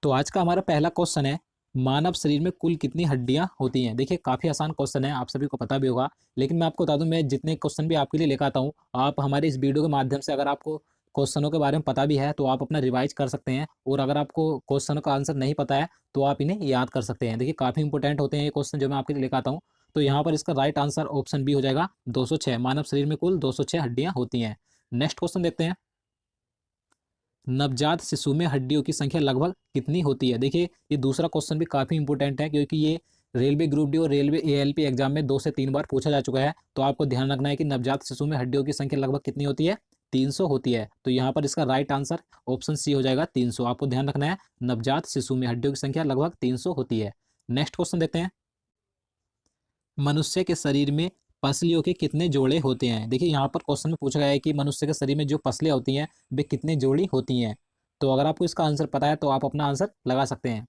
तो आज का हमारा पहला क्वेश्चन है, मानव शरीर में कुल कितनी हड्डियां होती हैं। देखिए काफ़ी आसान क्वेश्चन है, आप सभी को पता भी होगा, लेकिन मैं आपको बता दूं, मैं जितने क्वेश्चन भी आपके लिए लेकर आता हूं, आप हमारे इस वीडियो के माध्यम से अगर आपको क्वेश्चनों के बारे में पता भी है तो आप अपना रिवाइज कर सकते हैं, और अगर आपको क्वेश्चनों का आंसर नहीं पता है तो आप इन्हें याद कर सकते हैं। देखिए काफ़ी इंपॉर्टेंट होते हैं ये क्वेश्चन जो मैं आपके लिए लेकर आता हूँ। तो यहाँ पर इसका राइट आंसर ऑप्शन बी हो जाएगा 206। मानव शरीर में कुल 206 हड्डियां होती हैं। नेक्स्ट क्वेश्चन देखते हैं, नवजात शिशु में हड्डियों की संख्या लगभग कितनी होती है। देखिए ये दूसरा क्वेश्चन भी काफ़ी इंपॉर्टेंट है, क्योंकि ये रेलवे ग्रुप डी और रेलवे एएलपी एग्जाम में 2 से 3 बार पूछा जा चुका है। तो आपको ध्यान रखना है कि नवजात शिशु में हड्डियों की संख्या लगभग कितनी होती है, 300 होती है। तो यहाँ पर इसका राइट आंसर ऑप्शन सी हो जाएगा 300। आपको ध्यान रखना है, नवजात शिशु में हड्डियों की संख्या लगभग 300 होती है। नेक्स्ट क्वेश्चन देखते हैं, मनुष्य के शरीर में पसलियों के कितने जोड़े होते हैं। देखिए यहाँ पर क्वेश्चन में पूछा गया है कि मनुष्य के शरीर में जो पसलियाँ होती हैं वे कितने जोड़ी होती हैं। तो अगर आपको इसका आंसर पता है तो आप अपना आंसर लगा सकते हैं।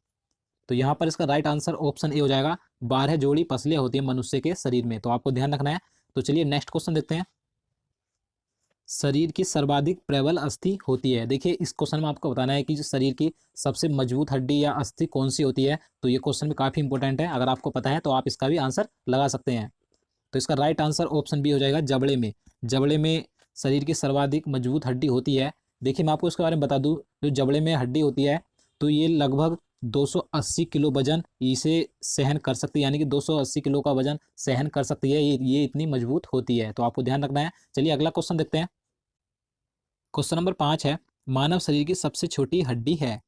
तो यहाँ पर इसका राइट आंसर ऑप्शन ए हो जाएगा, 12 जोड़ी पसलियाँ होती हैं मनुष्य के शरीर में। तो आपको ध्यान रखना है। तो चलिए नेक्स्ट क्वेश्चन देखते हैं, शरीर की सर्वाधिक प्रबल अस्थि होती है। देखिए इस क्वेश्चन में आपको बताना है कि जो शरीर की सबसे मजबूत हड्डी या अस्थि कौन सी होती है। तो ये क्वेश्चन भी काफ़ी इंपॉर्टेंट है, अगर आपको पता है तो आप इसका भी आंसर लगा सकते हैं। तो इसका राइट आंसर ऑप्शन बी हो जाएगा, जबड़े में। जबड़े में शरीर की सर्वाधिक मजबूत हड्डी होती है। देखिए मैं आपको इसके बारे में बता दूं, जो जबड़े में हड्डी होती है तो ये लगभग 280 किलो वजन इसे सहन कर सकती है, यानी कि 280 किलो का वजन सहन कर सकती है। ये इतनी मजबूत होती है। तो आपको ध्यान रखना है। चलिए अगला क्वेश्चन देखते हैं, क्वेश्चन नंबर 5 है, मानव शरीर की सबसे छोटी हड्डी है।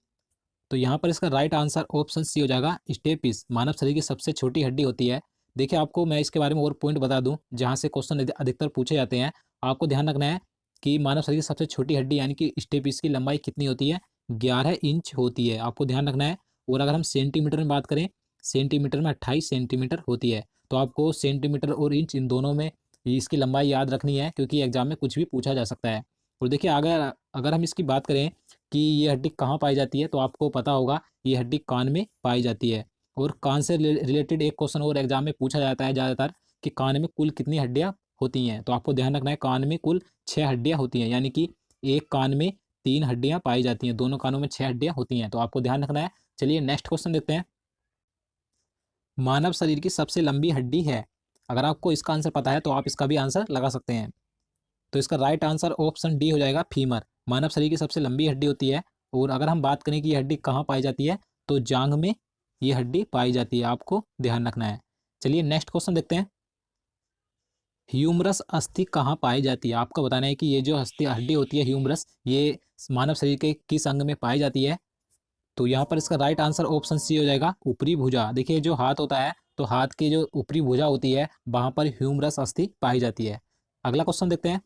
तो यहाँ पर इसका राइट आंसर ऑप्शन सी हो जाएगा, स्टेपिस। मानव शरीर की सबसे छोटी हड्डी होती है। देखिए आपको मैं इसके बारे में और पॉइंट बता दूं जहाँ से क्वेश्चन अधिकतर पूछे जाते हैं। आपको ध्यान रखना है कि मानव शरीर की सबसे छोटी हड्डी यानी कि स्टेपिस की लंबाई कितनी होती है, 11 इंच होती है। आपको ध्यान रखना है। और अगर हम सेंटीमीटर में बात करें, सेंटीमीटर में 28 सेंटीमीटर होती है। तो आपको सेंटीमीटर और इंच इन दोनों में इसकी लंबाई याद रखनी है, क्योंकि एग्जाम में कुछ भी पूछा जा सकता है। और देखिए अगर अगर हम इसकी बात करें कि ये हड्डी कहाँ पाई जाती है, तो आपको पता होगा ये हड्डी कान में पाई जाती है। और कान से रिलेटेड एक क्वेश्चन और एग्जाम में पूछा जाता है ज़्यादातर कि कान में कुल कितनी हड्डियाँ होती हैं। तो आपको ध्यान रखना है, कान में कुल 6 हड्डियाँ होती हैं, यानी कि एक कान में 3 हड्डियाँ पाई जाती हैं, दोनों कानों में 6 हड्डियाँ होती हैं। तो आपको ध्यान रखना है। चलिए नेक्स्ट क्वेश्चन देखते हैं, मानव शरीर की सबसे लंबी हड्डी है। अगर आपको इसका आंसर पता है तो आप इसका भी आंसर लगा सकते हैं। तो इसका राइट आंसर ऑप्शन डी हो जाएगा, फीमर। मानव शरीर की सबसे लंबी हड्डी होती है। और अगर हम बात करें कि ये हड्डी कहाँ पाई जाती है, तो जांघ में ये हड्डी पाई जाती है। आपको ध्यान रखना है। चलिए नेक्स्ट क्वेश्चन देखते हैं, ह्यूमरस अस्थि कहाँ पाई जाती है। आपको बताना है कि ये जो अस्थि हड्डी होती है ह्यूमरस, ये मानव शरीर के किस अंग में पाई जाती है। तो यहाँ पर इसका राइट आंसर ऑप्शन सी हो जाएगा, ऊपरी भुजा। देखिए जो हाथ होता है तो हाथ की जो ऊपरी भुजा होती है वहां पर ह्यूमरस अस्थि पाई जाती है। अगला क्वेश्चन देखते हैं,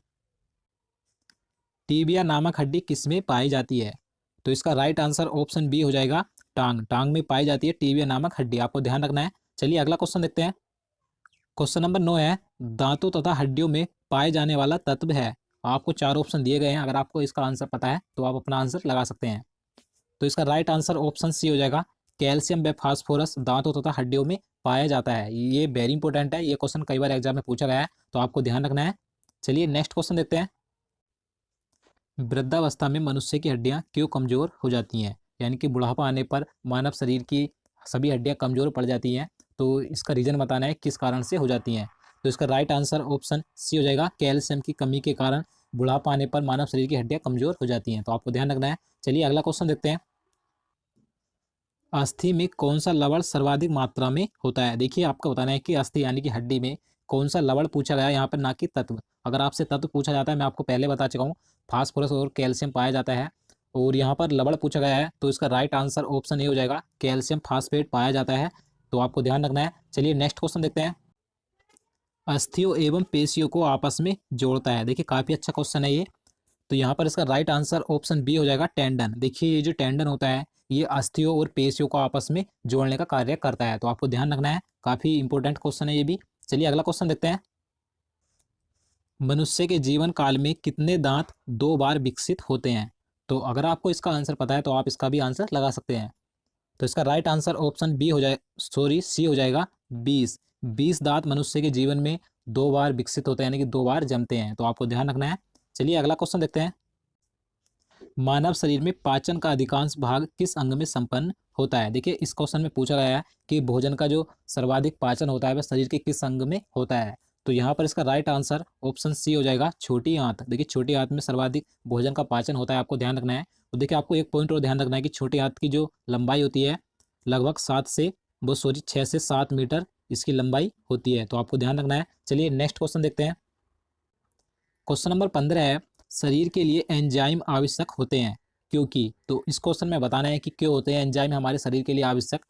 टीबिया नामक हड्डी किसमें पाई जाती है। तो इसका राइट आंसर ऑप्शन बी हो जाएगा, टांग। टांग में पाई जाती है टीबिया नामक हड्डी। आपको ध्यान रखना है। चलिए अगला क्वेश्चन देखते हैं, क्वेश्चन नंबर 9 है, दांतों तथा हड्डियों में पाए जाने वाला तत्व है। आपको 4 ऑप्शन दिए गए हैं, अगर आपको इसका आंसर पता है तो आप अपना आंसर लगा सकते हैं। तो इसका राइट आंसर ऑप्शन सी हो जाएगा, कैल्शियम व फास्फोरस दांतों तथा हड्डियों में पाया जाता है। ये वेरी इंपॉर्टेंट है, ये क्वेश्चन कई बार एग्जाम में पूछा गया है, तो आपको ध्यान रखना है। चलिए नेक्स्ट क्वेश्चन देखते हैं, वृद्धावस्था में मनुष्य की हड्डियां क्यों कमजोर हो जाती हैं। यानी कि बुढ़ापा आने पर मानव शरीर की सभी हड्डियां कमजोर पड़ जाती हैं। तो इसका रीजन बताना है किस कारण से हो जाती हैं। तो इसका राइट आंसर ऑप्शन सी हो जाएगा, कैल्शियम की कमी के कारण बुढ़ापा आने पर मानव शरीर की हड्डियां कमजोर हो जाती हैं। तो आपको ध्यान रखना है। चलिए अगला क्वेश्चन देखते हैं, अस्थि में कौन सा लवण सर्वाधिक मात्रा में होता है। देखिए आपको बताना है कि अस्थि यानी कि हड्डी में कौन सा लवण पूछा गया है यहाँ पर, ना कि तत्व। अगर आपसे तत्व पूछा जाता है, मैं आपको पहले बता चुका हूँ, फास्फोरस और कैल्शियम पाया जाता है। और यहाँ पर लवण पूछा गया है, तो इसका राइट आंसर ऑप्शन ए हो जाएगा, कैल्शियम फास्फेट पाया जाता है। तो आपको ध्यान रखना है। चलिए नेक्स्ट क्वेश्चन देखते हैं, अस्थियों एवं पेशियों को आपस में जोड़ता है। देखिए काफ़ी अच्छा क्वेश्चन है ये। तो यहाँ पर इसका राइट आंसर ऑप्शन बी हो जाएगा, टेंडन। देखिए ये जो टेंडन होता है ये अस्थियों और पेशियों को आपस में जोड़ने का कार्य करता है। तो आपको ध्यान रखना है, काफ़ी इंपॉर्टेंट क्वेश्चन है ये भी। चलिए अगला क्वेश्चन देखते हैं, मनुष्य के जीवन काल में कितने दांत 2 बार विकसित होते हैं। तो अगर आपको इसका आंसर पता है तो आप इसका भी आंसर लगा सकते हैं। तो इसका राइट आंसर ऑप्शन बी हो जाए, सॉरी सी हो जाएगा, 20। 20 दांत मनुष्य के जीवन में 2 बार विकसित होते हैं, यानी कि 2 बार जमते हैं। तो आपको ध्यान रखना है। चलिए अगला क्वेश्चन देखते हैं, मानव शरीर में पाचन का अधिकांश भाग किस अंग में संपन्न होता है? देखिए इस क्वेश्चन में पूछा गया है कि भोजन का जो सर्वाधिक पाचन होता है वह शरीर के किस अंग में होता है? तो यहाँ पर इसका राइट आंसर ऑप्शन सी हो जाएगा, छोटी आंत। देखिए छोटी आंत में सर्वाधिक भोजन का पाचन होता है, आपको ध्यान रखना है। तो देखिए आपको एक पॉइंट और ध्यान रखना है कि छोटी आंत की जो लंबाई होती है लगभग 6 से 7 मीटर इसकी लंबाई होती है, तो आपको ध्यान रखना है। चलिए नेक्स्ट क्वेश्चन देखते हैं। क्वेश्चन नंबर 15 है, शरीर के लिए एंजाइम आवश्यक होते हैं क्योंकि। तो इस क्वेश्चन में बताना है कि क्यों होते हैं एंजाइम हमारे शरीर के लिए आवश्यक।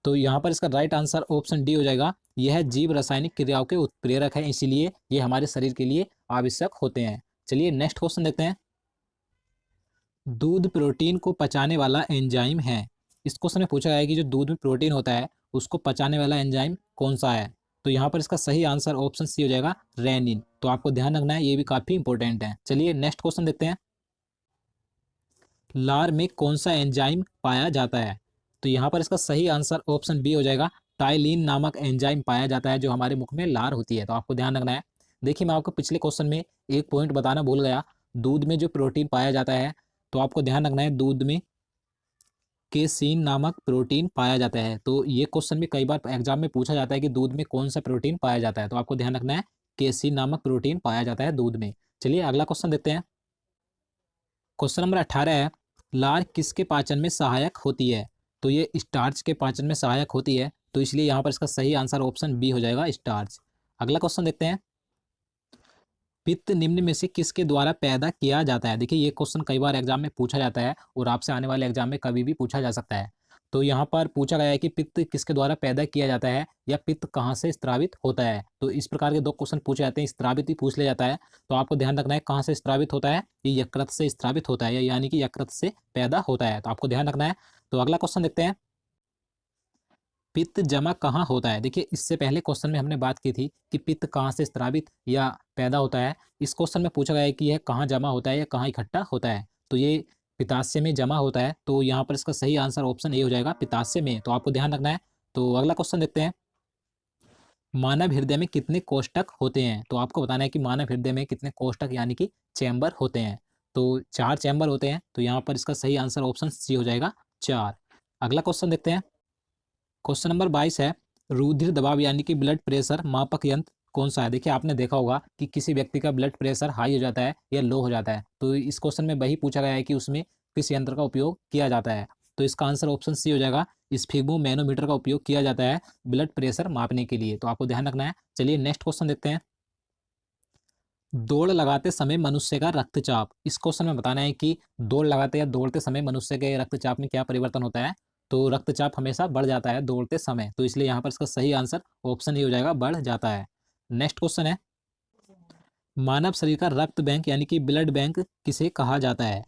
तो यहाँ पर इसका राइट आंसर ऑप्शन डी हो जाएगा, यह जीव रासायनिक क्रियाओं के उत्प्रेरक है, इसीलिए ये हमारे शरीर के लिए आवश्यक होते हैं। चलिए नेक्स्ट क्वेश्चन देखते हैं। दूध प्रोटीन को पचाने वाला एंजाइम है। इस क्वेश्चन में पूछा गया है कि जो दूध में प्रोटीन होता है उसको पचाने वाला एंजाइम कौन सा है? तो यहाँ पर इसका सही आंसर ऑप्शन सी हो जाएगा, रेनिन। तो आपको ध्यान रखना है, ये भी काफी इंपॉर्टेंट है। चलिए नेक्स्ट क्वेश्चन देखते हैं। लार में कौन सा एंजाइम पाया जाता है? तो यहाँ पर इसका सही आंसर ऑप्शन बी हो जाएगा, टाइलिन नामक एंजाइम पाया जाता है जो हमारे मुख में लार होती है। तो आपको ध्यान रखना है। देखिए मैं आपको पिछले क्वेश्चन में एक पॉइंट बताना भूल गया, दूध में जो प्रोटीन पाया जाता है, तो आपको ध्यान रखना है दूध में केसीन नामक प्रोटीन पाया जाता है। तो ये क्वेश्चन भी कई बार एग्जाम में पूछा जाता है कि दूध में कौन सा प्रोटीन पाया जाता है, तो आपको ध्यान रखना है केसीन नामक प्रोटीन पाया जाता है दूध में। चलिए अगला क्वेश्चन देखते हैं। क्वेश्चन नंबर 18 है, लार किसके पाचन में सहायक होती है? तो ये स्टार्च के पाचन में सहायक होती है, तो इसलिए यहाँ पर इसका सही आंसर ऑप्शन बी हो जाएगा, स्टार्च। अगला क्वेश्चन देखते हैं। पित्त निम्न में से किसके द्वारा पैदा किया जाता है? देखिए ये क्वेश्चन कई बार एग्जाम में पूछा जाता है और आपसे आने वाले एग्जाम में कभी भी पूछा जा सकता है। तो यहाँ पर पूछा गया है कि पित्त किसके द्वारा पैदा किया जाता है या पित्त कहाँ से स्त्रावित होता है। तो इस प्रकार के दो क्वेश्चन पूछे जाते हैं, स्त्रावित ही पूछ लिया जाता है। तो आपको ध्यान रखना है कहाँ से स्त्रावित होता है, ये यकृत से स्त्रावित होता है, यानी कि यकृत से पैदा होता है। तो आपको ध्यान रखना है। तो अगला क्वेश्चन देखते हैं। पित्त जमा कहाँ होता है? देखिए इससे पहले क्वेश्चन में हमने बात की थी कि पित्त कहाँ से स्त्रावित या पैदा होता है। इस क्वेश्चन में पूछा गया है कि यह कहाँ जमा होता है या कहाँ इकट्ठा होता है। तो ये पित्ताशय में जमा होता है, तो यहाँ पर इसका सही आंसर ऑप्शन ए हो जाएगा, पित्ताशय में। तो आपको ध्यान रखना है। तो अगला क्वेश्चन देखते हैं। मानव हृदय में कितने कोष्ठक होते हैं? तो आपको बताना है कि मानव हृदय में कितने कोष्ठक यानी कि चैम्बर होते हैं। तो 4 चैम्बर होते हैं, तो यहाँ पर इसका सही आंसर ऑप्शन सी हो जाएगा, 4। अगला क्वेश्चन देखते हैं। क्वेश्चन नंबर 22 है, रुधिर दबाव यानी कि ब्लड प्रेशर मापक यंत्र कौन सा है? देखिए आपने देखा होगा कि किसी व्यक्ति का ब्लड प्रेशर हाई हो जाता है या लो हो जाता है, तो इस क्वेश्चन में वही पूछा गया है कि उसमें किस यंत्र का उपयोग किया जाता है। तो इसका आंसर ऑप्शन सी हो जाएगा, स्फिग्मोमैनोमीटर का उपयोग किया जाता है ब्लड प्रेशर मापने के लिए। तो आपको ध्यान रखना है। चलिए नेक्स्ट क्वेश्चन देखते हैं। दौड़ लगाते समय मनुष्य का रक्तचाप। इस क्वेश्चन में बताना है कि दौड़ लगाते या दौड़ते समय मनुष्य के रक्तचाप में क्या परिवर्तन होता है। तो रक्तचाप हमेशा बढ़ जाता है दौड़ते समय, तो इसलिए यहाँ पर इसका सही आंसर ऑप्शन ए हो जाएगा, बढ़ जाता है। नेक्स्ट क्वेश्चन है, मानव शरीर का रक्त बैंक यानी कि ब्लड बैंक किसे कहा जाता है?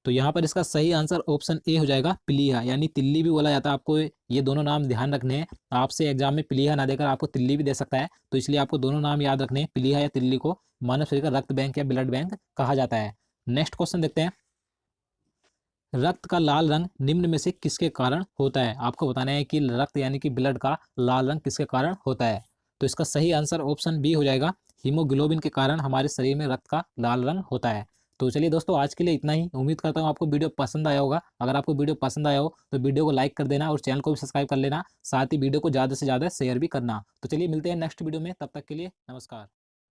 तो यहाँ पर इसका सही आंसर ऑप्शन ए हो जाएगा, प्लीहा, यानी तिल्ली भी बोला जाता है। आपको ये दोनों नाम ध्यान रखने हैं। आपसे एग्जाम में प्लीहा ना देकर आपको तिल्ली भी दे सकता है, तो इसलिए आपको दोनों नाम याद रखने हैं। प्लीहा या तिल्ली को मानव शरीर का रक्त बैंक या ब्लड बैंक कहा जाता है। नेक्स्ट क्वेश्चन देखते हैं। रक्त का लाल रंग निम्न में से किसके कारण होता है? आपको बताना है कि रक्त यानी कि ब्लड का लाल रंग किसके कारण होता है। तो इसका सही आंसर ऑप्शन बी हो जाएगा, हीमोग्लोबिन के कारण हमारे शरीर में रक्त का लाल रंग होता है। तो चलिए दोस्तों आज के लिए इतना ही। उम्मीद करता हूँ आपको वीडियो पसंद आया होगा। अगर आपको वीडियो पसंद आया हो तो वीडियो को लाइक कर देना और चैनल को भी सब्सक्राइब कर लेना, साथ ही वीडियो को ज़्यादा से ज़्यादा शेयर भी करना। तो चलिए मिलते हैं नेक्स्ट वीडियो में, तब तक के लिए नमस्कार।